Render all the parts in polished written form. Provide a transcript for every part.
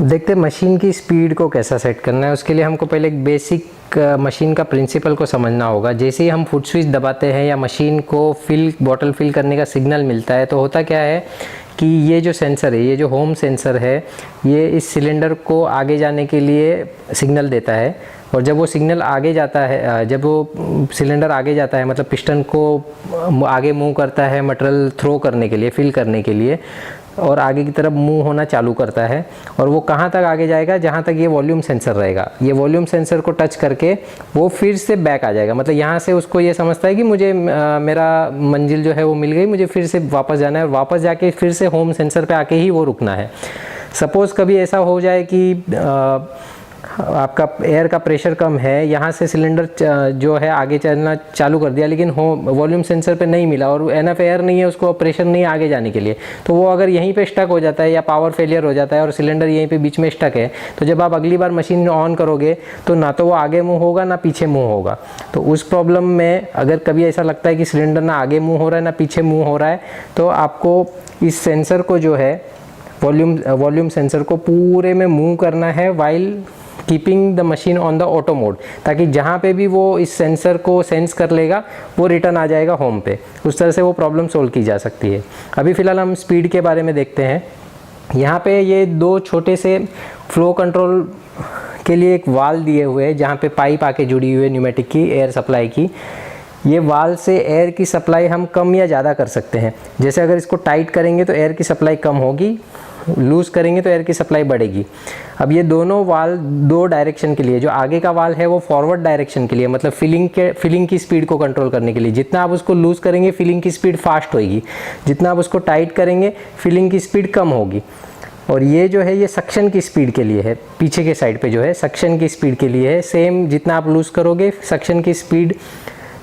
देखते हैं मशीन की स्पीड को कैसा सेट करना है। उसके लिए हमको पहले एक बेसिक मशीन का प्रिंसिपल को समझना होगा। जैसे ही हम फुट स्विच दबाते हैं या मशीन को बॉटल फिल करने का सिग्नल मिलता है, तो होता क्या है कि ये जो सेंसर है, ये जो होम सेंसर है, ये इस सिलेंडर को आगे जाने के लिए सिग्नल देता है। और जब वो सिग्नल आगे जाता है, जब वो सिलेंडर आगे जाता है, मतलब पिस्टन को आगे मूव करता है मटेरियल थ्रो करने के लिए, फिल करने के लिए, और आगे की तरफ मूव होना चालू करता है। और वो कहाँ तक आगे जाएगा? जहाँ तक ये वॉल्यूम सेंसर रहेगा। ये वॉल्यूम सेंसर को टच करके वो फिर से बैक आ जाएगा। मतलब यहाँ से उसको ये समझता है कि मुझे मेरा मंजिल जो है वो मिल गई, मुझे फिर से वापस जाना है, और वापस जाके फिर से होम सेंसर पे आके ही वो रुकना है। सपोज़ कभी ऐसा हो जाए कि आपका एयर का प्रेशर कम है, यहाँ से सिलेंडर जो है आगे चलना चालू कर दिया, लेकिन वॉल्यूम सेंसर पे नहीं मिला और एनफ एयर नहीं है, उसको प्रेशर नहीं आगे जाने के लिए, तो वो अगर यहीं पे स्टक हो जाता है या पावर फेलियर हो जाता है और सिलेंडर यहीं पे बीच में स्टक है, तो जब आप अगली बार मशीन ऑन करोगे तो ना तो वो आगे मूव होगा ना पीछे मूव होगा। तो उस प्रॉब्लम में अगर कभी ऐसा लगता है कि सिलेंडर ना आगे मूव हो रहा है ना पीछे मूव हो रहा है, तो आपको इस सेंसर को जो है वॉल्यूम सेंसर को पूरे में मूव करना है while keeping the machine on the auto mode, ताकि जहाँ पे भी वो इस सेंसर को सेंस कर लेगा वो रिटर्न आ जाएगा होम पे। उस तरह से वो प्रॉब्लम सोल्व की जा सकती है। अभी फ़िलहाल हम स्पीड के बारे में देखते हैं। यहाँ पे ये दो छोटे से फ्लो कंट्रोल के लिए एक वाल्व दिए हुए हैं, जहाँ पे पाइप आके जुड़ी हुई है न्यूमेटिक की, एयर सप्लाई की। ये वाल्व से एयर की सप्लाई हम कम या ज़्यादा कर सकते हैं। जैसे अगर इसको टाइट करेंगे तो एयर की सप्लाई कम होगी, लूज़ करेंगे तो एयर की सप्लाई बढ़ेगी। अब ये दोनों वाल्व दो डायरेक्शन के लिए, जो आगे का वाल्व है वो फॉरवर्ड डायरेक्शन के लिए, मतलब फिलिंग की स्पीड को कंट्रोल करने के लिए। जितना आप उसको लूज़ करेंगे फिलिंग की स्पीड फास्ट होगी, जितना आप उसको टाइट करेंगे फिलिंग की स्पीड कम होगी। और ये जो है ये सक्शन की स्पीड के लिए है, पीछे के साइड पे जो है सक्शन की स्पीड के लिए है। सेम जितना आप लूज़ करोगे सक्शन की स्पीड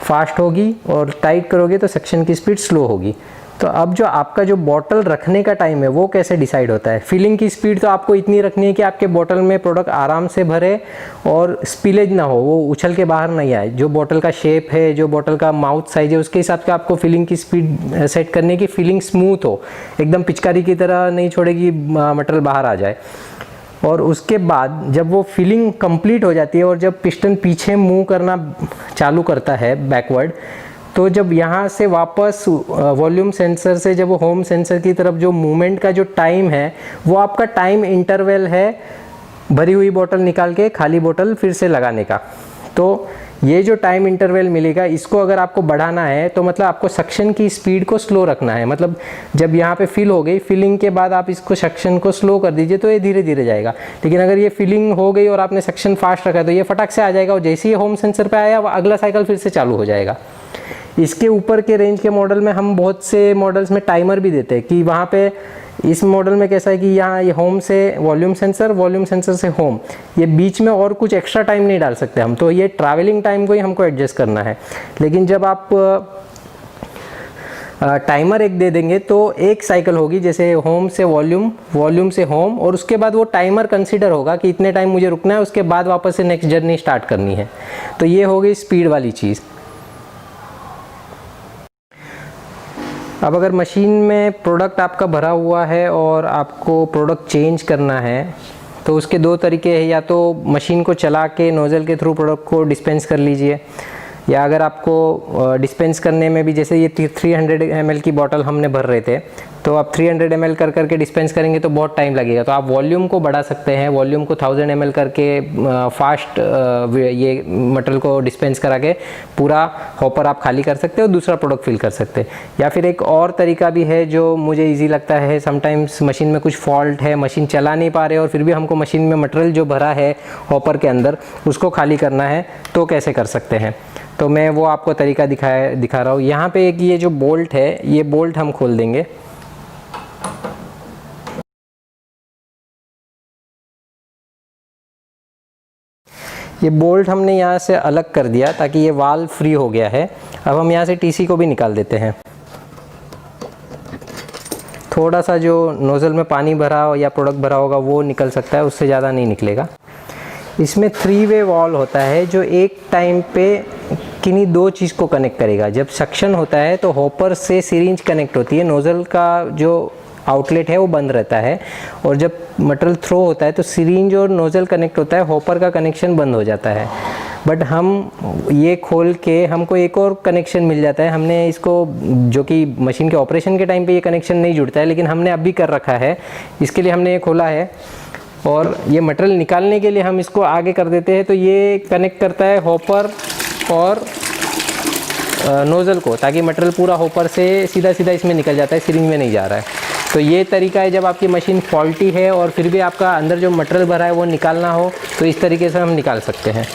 फास्ट होगी और टाइट करोगे तो सक्शन की स्पीड स्लो होगी। तो अब जो आपका जो बॉटल रखने का टाइम है वो कैसे डिसाइड होता है? फिलिंग की स्पीड तो आपको इतनी रखनी है कि आपके बॉटल में प्रोडक्ट आराम से भरे और स्पिलेज ना हो, वो उछल के बाहर नहीं आए। जो बॉटल का शेप है, जो बॉटल का माउथ साइज है, उसके हिसाब से आपको फिलिंग की स्पीड सेट करने की, फिलिंग स्मूथ हो, एकदम पिचकारी की तरह नहीं छोड़ेगी मटेरियल बाहर आ जाए। और उसके बाद जब वो फिलिंग कंप्लीट हो जाती है और जब पिस्टन पीछे मूव करना चालू करता है बैकवर्ड, तो जब यहाँ से वापस वॉल्यूम सेंसर से जब वो होम सेंसर की तरफ जो मूवमेंट का जो टाइम है, वो आपका टाइम इंटरवल है भरी हुई बोतल निकाल के खाली बोतल फिर से लगाने का। तो ये जो टाइम इंटरवल मिलेगा, इसको अगर आपको बढ़ाना है तो मतलब आपको सक्शन की स्पीड को स्लो रखना है। मतलब जब यहाँ पे फिल हो गई, फिलिंग के बाद आप इसको सक्शन को स्लो कर दीजिए तो ये धीरे धीरे जाएगा। लेकिन अगर ये फिलिंग हो गई और आपने सक्शन फास्ट रखा है तो ये फटाक से आ जाएगा, और जैसे ही होम सेंसर पे आया अगला साइकिल फिर से चालू हो जाएगा। इसके ऊपर के रेंज के मॉडल में हम बहुत से मॉडल्स में टाइमर भी देते हैं कि वहाँ पे इस मॉडल में कैसा है कि यहाँ ये होम से वॉल्यूम सेंसर से होम, ये बीच में और कुछ एक्स्ट्रा टाइम नहीं डाल सकते हम, तो ये ट्रैवलिंग टाइम को ही हमको एडजस्ट करना है। लेकिन जब आप टाइमर एक दे देंगे तो एक साइकिल होगी, जैसे होम से वॉल्यूम से होम, और उसके बाद वो टाइमर कंसीडर होगा कि इतने टाइम मुझे रुकना है, उसके बाद वापस से नेक्स्ट जर्नी स्टार्ट करनी है। तो ये हो गई स्पीड वाली चीज़। अब अगर मशीन में प्रोडक्ट आपका भरा हुआ है और आपको प्रोडक्ट चेंज करना है, तो उसके दो तरीके हैं। या तो मशीन को चला के नोज़ल के थ्रू प्रोडक्ट को डिस्पेंस कर लीजिए, या अगर आपको डिस्पेंस करने में भी, जैसे ये 300 ml की बॉटल हमने भर रहे थे, तो आप 300 ml कर करके डिस्पेंस करेंगे तो बहुत टाइम लगेगा। तो आप वॉल्यूम को बढ़ा सकते हैं, वॉल्यूम को 1000 ml करके फास्ट ये मटेरियल को डिस्पेंस करा के पूरा हॉपर आप खाली कर सकते हो, दूसरा प्रोडक्ट फिल कर सकते हैं। या फिर एक और तरीका भी है जो मुझे ईजी लगता है। समटाइम्स मशीन में कुछ फॉल्ट है, मशीन चला नहीं पा रहे और फिर भी हमको मशीन में मटेरियल जो भरा है हॉपर के अंदर उसको खाली करना है, तो कैसे कर सकते हैं? तो मैं वो आपको तरीका दिखा रहा हूँ। यहाँ पे एक ये जो बोल्ट है, ये बोल्ट हम खोल देंगे। ये बोल्ट हमने यहाँ से अलग कर दिया ताकि ये वाल्व फ्री हो गया है। अब हम यहाँ से टीसी को भी निकाल देते हैं। थोड़ा सा जो नोज़ल में पानी भरा हो या प्रोडक्ट भरा होगा वो निकल सकता है, उससे ज़्यादा नहीं निकलेगा। इसमें 3 वे वॉल्व होता है जो एक टाइम पे किन्हीं दो चीज़ को कनेक्ट करेगा। जब सक्शन होता है तो हॉपर से सिरिंज कनेक्ट होती है, नोज़ल का जो आउटलेट है वो बंद रहता है, और जब मटेरियल थ्रो होता है तो सिरिंज और नोज़ल कनेक्ट होता है, हॉपर का कनेक्शन बंद हो जाता है। बट हम ये खोल के हमको एक और कनेक्शन मिल जाता है। हमने इसको, जो कि मशीन के ऑपरेशन के टाइम पे ये कनेक्शन नहीं जुड़ता है, लेकिन हमने अभी कर रखा है, इसके लिए हमने ये खोला है। और ये मटेरियल निकालने के लिए हम इसको आगे कर देते हैं, तो ये कनेक्ट करता है हॉपर और नोज़ल को, ताकि मटेरियल पूरा हॉपर से सीधा सीधा इसमें निकल जाता है, सिरिंज में नहीं जा रहा है। तो ये तरीका है जब आपकी मशीन फॉल्टी है और फिर भी आपका अंदर जो मटेरियल भरा है वो निकालना हो, तो इस तरीके से हम निकाल सकते हैं।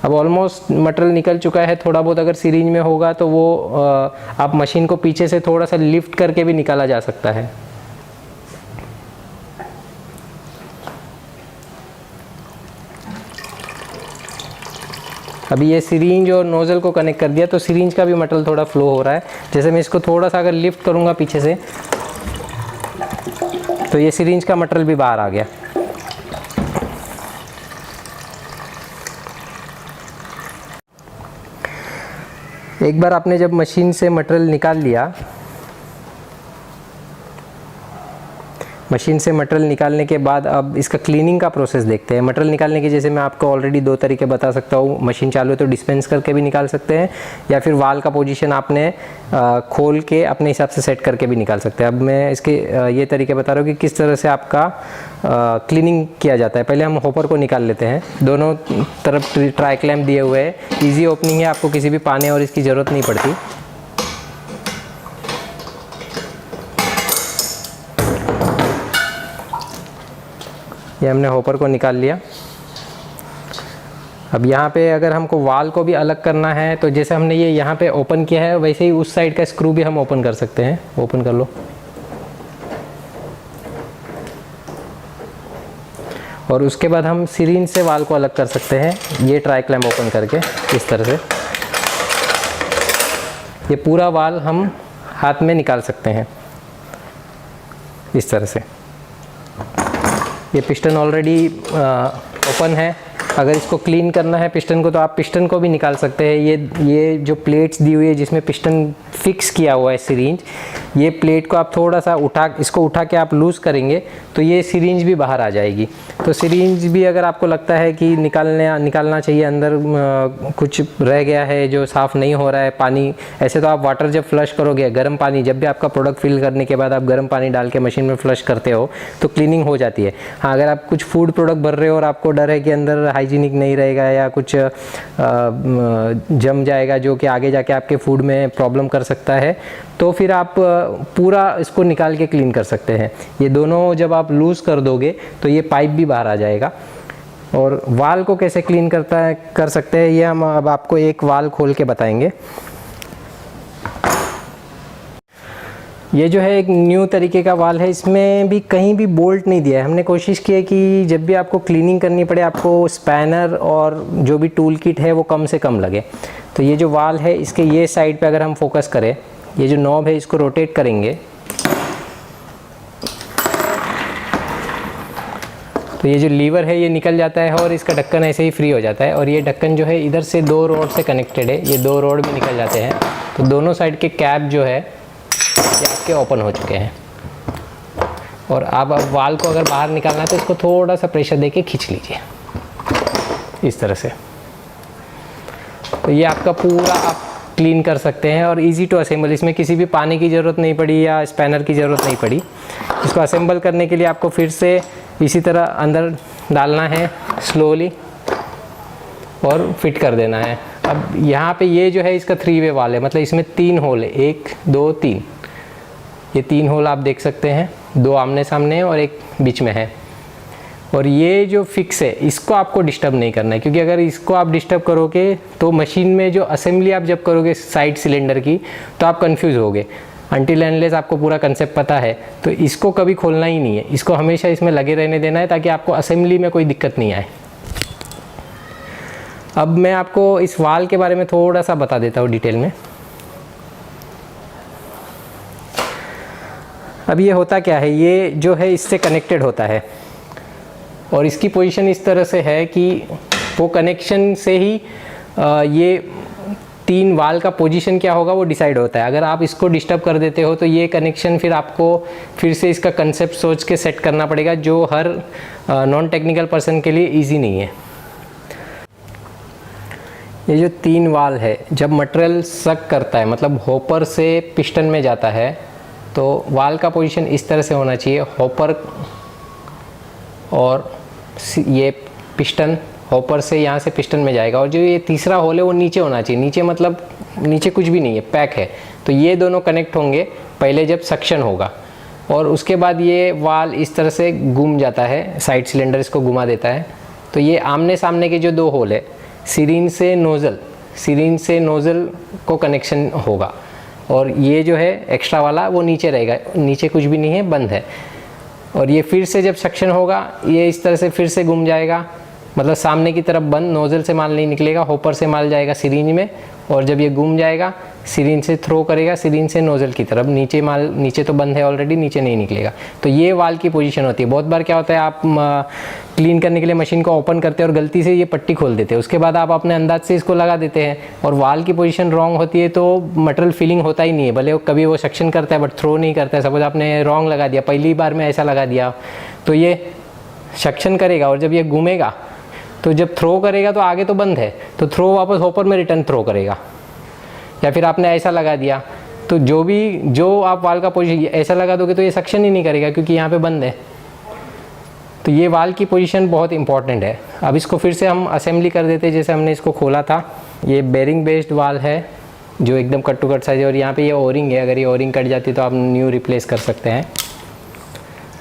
अब ऑलमोस्ट मटेरियल निकल चुका है। थोड़ा बहुत अगर सिरिंज में होगा तो वो आप मशीन को पीछे से थोड़ा सा लिफ्ट करके भी निकाला जा सकता है। अभी ये सिरिंज और नोज़ल को कनेक्ट कर दिया, तो सिरिंज का भी मटेरियल थोड़ा फ्लो हो रहा है। जैसे मैं इसको थोड़ा सा अगर लिफ्ट करूँगा पीछे से, तो ये सिरिंज का मटेरियल भी बाहर आ गया। एक बार आपने जब मशीन से मटेरियल निकाल लिया, मशीन से मटेरियल निकालने के बाद अब इसका क्लीनिंग का प्रोसेस देखते हैं। मटेरियल निकालने के जैसे मैं आपको ऑलरेडी 2 तरीके बता सकता हूँ। मशीन चालू है तो डिस्पेंस करके भी निकाल सकते हैं, या फिर वाल का पोजीशन आपने खोल के अपने हिसाब से सेट करके भी निकाल सकते हैं। अब मैं इसके ये तरीके बता रहा हूँ कि किस तरह से आपका क्लीनिंग किया जाता है। पहले हम हॉपर को निकाल लेते हैं। दोनों तरफ ट्राई क्लैम्प दिए हुए हैं, ईजी ओपनिंग है, आपको किसी भी पाने और इसकी ज़रूरत नहीं पड़ती। ये हमने हॉपर को निकाल लिया। अब यहाँ पे अगर हमको वाल को भी अलग करना है, तो जैसे हमने ये यहाँ पे ओपन किया है, वैसे ही उस साइड का स्क्रू भी हम ओपन कर सकते हैं। ओपन कर लो, और उसके बाद हम सिरिंज से वाल को अलग कर सकते हैं, ये ट्राई क्लैम्प ओपन करके इस तरह से। ये पूरा वाल हम हाथ में निकाल सकते हैं इस तरह से। ये पिस्टन ऑलरेडी ओपन है। अगर इसको क्लीन करना है पिस्टन को, तो आप पिस्टन को भी निकाल सकते हैं। ये जो प्लेट्स दी हुई है जिसमें पिस्टन फिक्स किया हुआ है सिरिंज, ये प्लेट को आप थोड़ा सा इसको उठा के आप लूज़ करेंगे तो ये सिरिंज भी बाहर आ जाएगी। तो सिरिंज भी अगर आपको लगता है कि निकालना चाहिए, अंदर कुछ रह गया है जो साफ़ नहीं हो रहा है पानी, ऐसे तो आप वाटर जब फ्लश करोगे, गर्म पानी, जब भी आपका प्रोडक्ट फिल करने के बाद आप गर्म पानी डाल के मशीन में फ्लश करते हो तो क्लीनिंग हो जाती है। हाँ, अगर आप कुछ फूड प्रोडक्ट भर रहे हो और आपको डर है कि अंदर हाइजीनिक नहीं रहेगा या कुछ जम जाएगा जो कि आगे जाके आपके फूड में प्रॉब्लम कर सकता है, तो फिर आप पूरा इसको निकाल के क्लीन कर सकते हैं। ये दोनों जब आप लूज़ कर दोगे तो ये पाइप भी बाहर आ जाएगा। और वाल को कैसे क्लीन कर सकते हैं, ये हम अब आपको एक वाल खोल के बताएंगे। ये जो है एक न्यू तरीके का वाल है, इसमें भी कहीं भी बोल्ट नहीं दिया है। हमने कोशिश की है कि जब भी आपको क्लीनिंग करनी पड़े, आपको स्पैनर और जो भी टूल किट है वो कम से कम लगे। तो ये जो वाल है, इसके ये साइड पे अगर हम फोकस करें, ये जो नॉब है इसको रोटेट करेंगे तो ये जो लीवर है ये निकल जाता है और इसका ढक्कन ऐसे ही फ्री हो जाता है। और ये ढक्कन जो है इधर से 2 रॉड से कनेक्टेड है, ये 2 रॉड भी निकल जाते हैं। तो दोनों साइड के कैप जो है ये आपके ओपन हो चुके हैं। और अब वाल को अगर बाहर निकालना है तो इसको थोड़ा सा प्रेशर देके खींच लीजिए इस तरह से। तो ये आपका पूरा आप क्लीन कर सकते हैं और इजी टू असेंबल। इसमें किसी भी पानी की ज़रूरत नहीं पड़ी या स्पैनर की ज़रूरत नहीं पड़ी। इसको असेंबल करने के लिए आपको फिर से इसी तरह अंदर डालना है स्लोली और फिट कर देना है। अब यहाँ पे ये जो है इसका 3 वे वाल है, मतलब इसमें 3 होल है, 1 2 3। ये 3 होल आप देख सकते हैं, 2 आमने सामने और 1 बीच में है। और ये जो फिक्स है इसको आपको डिस्टर्ब नहीं करना है, क्योंकि अगर इसको आप डिस्टर्ब करोगे तो मशीन में जो असेंबली आप जब करोगे साइड सिलेंडर की तो आप कंफ्यूज होगे। अनटिल एंडलेस आपको पूरा कंसेप्ट पता है तो इसको कभी खोलना ही नहीं है, इसको हमेशा इसमें लगे रहने देना है ताकि आपको असेंबली में कोई दिक्कत नहीं आए। अब मैं आपको इस वाल के बारे में थोड़ा सा बता देता हूँ डिटेल में। अब ये होता क्या है, ये जो है इससे कनेक्टेड होता है और इसकी पोजीशन इस तरह से है कि वो कनेक्शन से ही ये 3 वाल का पोजीशन क्या होगा वो डिसाइड होता है। अगर आप इसको डिस्टर्ब कर देते हो तो ये कनेक्शन फिर आपको फिर से इसका कंसेप्ट सोच के सेट करना पड़ेगा, जो हर नॉन टेक्निकल पर्सन के लिए ईजी नहीं है। ये जो 3 वाल है, जब मटेरियल सक करता है मतलब हॉपर से पिस्टन में जाता है, तो वाल का पोजीशन इस तरह से होना चाहिए। हॉपर और ये पिस्टन हॉपर से यहाँ से पिस्टन में जाएगा, और जो ये तीसरा होल है वो नीचे होना चाहिए। नीचे मतलब नीचे कुछ भी नहीं है, पैक है। तो ये दोनों कनेक्ट होंगे पहले जब सक्शन होगा, और उसके बाद ये वाल इस तरह से घूम जाता है, साइड सिलेंडर इसको घुमा देता है। तो ये आमने सामने के जो 2 होल है, सिरिंज से नोज़ल को कनेक्शन होगा, और ये जो है एक्स्ट्रा वाला वो नीचे रहेगा। नीचे कुछ भी नहीं है, बंद है। और ये फिर से जब सक्शन होगा, ये इस तरह से फिर से घूम जाएगा, मतलब सामने की तरफ बंद, नोज़ल से माल नहीं निकलेगा, हॉपर से माल जाएगा सिरिंज में, और जब ये घूम जाएगा सिरिंज से थ्रो करेगा, सिरिंज से नोज़ल की तरफ। नीचे माल, नीचे तो बंद है ऑलरेडी, नीचे नहीं निकलेगा। तो ये वाल की पोजीशन होती है। बहुत बार क्या होता है, आप क्लीन करने के लिए मशीन को ओपन करते हैं और गलती से ये पट्टी खोल देते हैं, उसके बाद आप अपने अंदाज से इसको लगा देते हैं, और वाल की पोजीशन रॉन्ग होती है तो मटेरियल फिलिंग होता ही नहीं है। भले कभी वो सक्शन करता है बट थ्रो नहीं करता है। सपोज आपने रॉन्ग लगा दिया, पहली बार में ऐसा लगा दिया, तो ये सक्शन करेगा, और जब ये घूमेगा तो जब थ्रो करेगा तो आगे तो बंद है, तो थ्रो वापस हॉपर में रिटर्न थ्रो करेगा। या फिर आपने ऐसा लगा दिया, तो जो आप वाल का पोजीशन ऐसा लगा दोगे तो ये सक्शन ही नहीं करेगा, क्योंकि यहाँ पे बंद है। तो ये वाल की पोजीशन बहुत इंपॉर्टेंट है। अब इसको फिर से हम असेंबली कर देते हैं जैसे हमने इसको खोला था। ये बेरिंग बेस्ड वाल है जो एकदम कट टू कट साइज है, और यहाँ पे ये ओरिंग है। अगर ये ओरिंग कट जाती है तो आप न्यू रिप्लेस कर सकते हैं।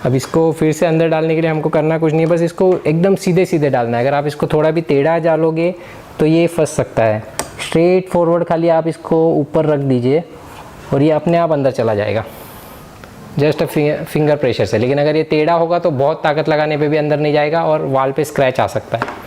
अब इसको फिर से अंदर डालने के लिए हमको करना कुछ नहीं, बस इसको एकदम सीधे सीधे डालना है। अगर आप इसको थोड़ा भी टेढ़ा डालोगे तो ये फंस सकता है। स्ट्रेट फॉरवर्ड खाली आप इसको ऊपर रख दीजिए और ये अपने आप अंदर चला जाएगा, जस्ट फिंगर प्रेशर से। लेकिन अगर ये टेढ़ा होगा तो बहुत ताकत लगाने पे भी अंदर नहीं जाएगा और वाल पे स्क्रैच आ सकता है।